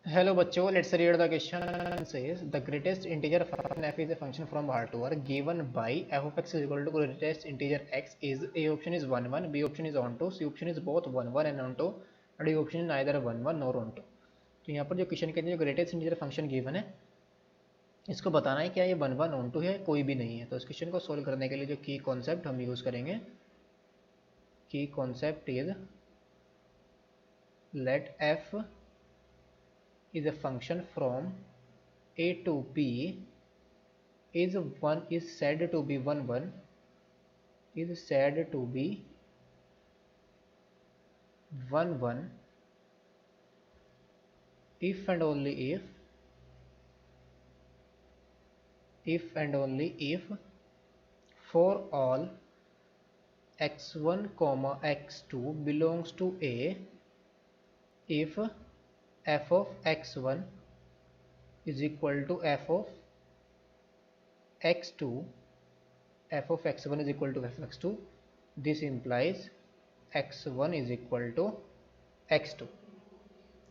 Hello बच्चों, let's read the question. Says the greatest integer function f is a function from R to R given by f of x is equal to greatest integer x is a option is 1 1, b option is on to, c option is both 1 1 and on to, and d option is neither 1 1 nor on to. तो यहाँ पर जो question कहते हैं जो greatest integer function given है इसको बताना है क्या ये 1 1 ऑन टू है कोई भी नहीं है। तो इस क्वेश्चन को सोल्व करने के लिए जो की कॉन्सेप्ट हम यूज़ करेंगे, की concept is let f is a function from a to b is said to be 1 1 is said to be 1 1 if and only if for all x1 comma x2 belongs to a, if f of x1 is equal to f of x2, f of x1 is equal to f of x2, this implies x1 is equal to x2।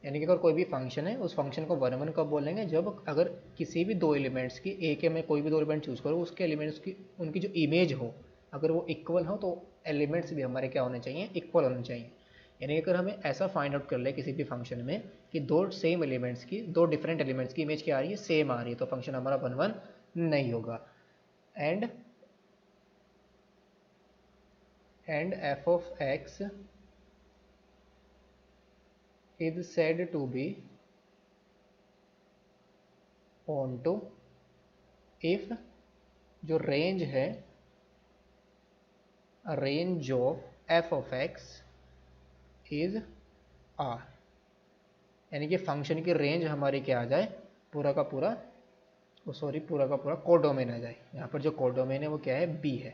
यानी कि अगर कोई भी function है उस function को 1 1 कब बोलेंगे, जब अगर किसी भी दो एलिमेंट्स की ए के मैं कोई भी दो एलिमेंट चूज़ करूँ उसके एलिमेंट्स की उनकी जो इमेज हो अगर वो इक्वल हो तो एलिमेंट्स भी हमारे क्या होने चाहिए, इक्वल होने चाहिए। यानी अगर हमें ऐसा फाइंड आउट कर ले किसी भी फंक्शन में कि दो सेम एलिमेंट्स की दो डिफरेंट एलिमेंट्स की इमेज क्या आ रही है, सेम आ रही है, तो फंक्शन हमारा 1 1 नहीं होगा। And f of x is said to be on to if जो रेंज है, range of f of x is r, यानी कि फंक्शन की रेंज हमारी क्या आ जाए, पूरा का पूरा पूरा का पूरा कोडोमेन आ जाए। यहाँ पर जो कोडोमेन है वो क्या है, b है,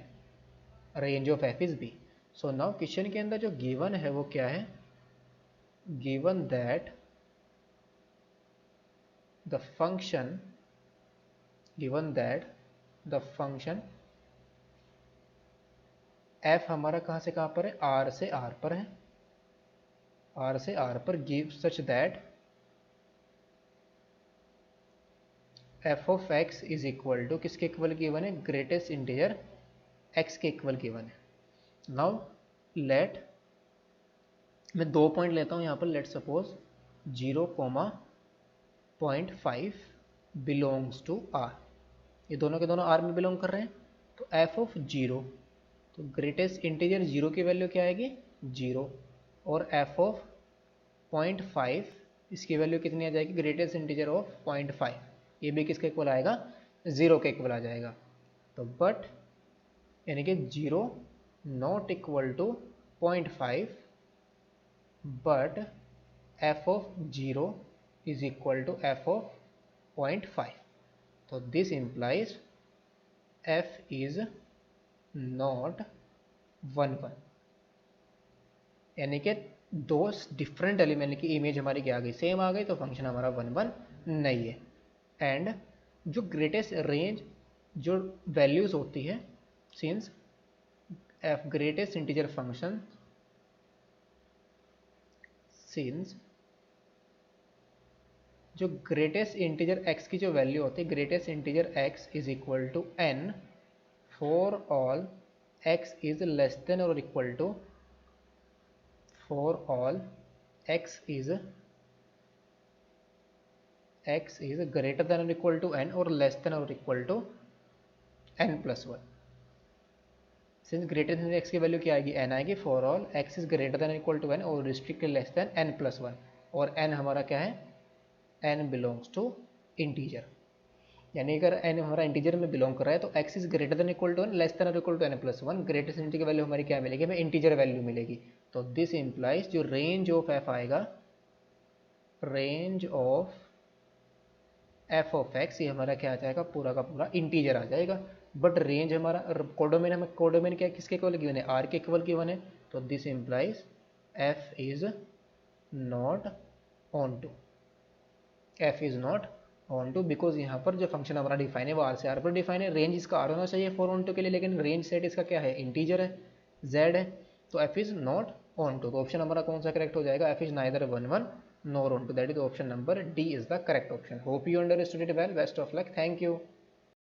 range of f is b। So now question के अंदर जो गिवन है वो क्या है, given that the function f हमारा कहाँ से कहाँ पर है, r से r पर है, r से r पर give such that f of x is equal to किसके इक्वल गिवन है, ग्रेटेस्ट इंटीजर x के इक्वल गिवन है। नाउ लेट मैं 2 पॉइंट लेता हूँ यहाँ पर, let suppose 0,5 belongs to r, ये दोनों के दोनों r में बिलोंग कर रहे हैं। तो f ऑफ 0, तो ग्रेटेस्ट इंटीजर 0 की वैल्यू क्या आएगी, 0, और f ऑफ 0.5 इसकी वैल्यू कितनी आ जाएगी, ग्रेटेस्ट इंटीजर ऑफ 0.5, ये भी किसके इक्वल आएगा, 0 के इक्वल आ जाएगा। तो बट यानी कि 0 not equal to 0.5 but f of 0 is equal to f of 0.5। तो this implies f is not 1 1, यानी कि दो डिफरेंट एलिमेंट की इमेज हमारी क्या आ गई, सेम आ गई, तो फंक्शन हमारा 1 1 नहीं है। एंड जो ग्रेटेस्ट रेंज जो वैल्यूज होती है, since f greatest integer function, since जो ग्रेटेस्ट इंटीजर x की जो वैल्यू होती है, greatest integer x is equal to n for all x is less than और equal to, for all x is greater than or equal to n और less than or equal to n plus 1। Since greater than x की value क्या आएगी, n आएगी, for all x is greater than equal to n और restricted less than n plus 1, और n हमारा क्या है, n बिलोंग्स टू इंटीजर, यानी अगर n हमारा इंटीजर में बिलोंग कर रहा है तो x is greater than equal to n, less than और equal to n plus 1, greatest integer की वैल्यू हमारी क्या मिलेगी, हमें इंटीजर वैल्यू मिलेगी। तो दिस इम्प्लाइज जो रेंज ऑफ f आएगा, range of f of x, ये हमारा क्या आ जाएगा, पूरा का पूरा इंटीजर आ जाएगा। बट रेंज हमारा कोडोमेन, हमें कोडोमेन क्या किसके इक्वल गिवन है, r के इक्वल गिवन है। तो this implies f is not onto, f is not onto, because यहाँ पर जो फंक्शन हमारा डिफाइन है वो r से r पर डिफाइन है, रेंज इसका r होना चाहिए फॉर ऑन टू के लिए, लेकिन रेंज सेट इसका क्या है, इंटीजर है, z है, तो f is not onto. तो ऑप्शन हमारा कौन सा करेक्ट हो जाएगा, f is neither 1 1 nor onto, that is option number D is the correct option. Hope you understood it well. Best of luck. Thank you.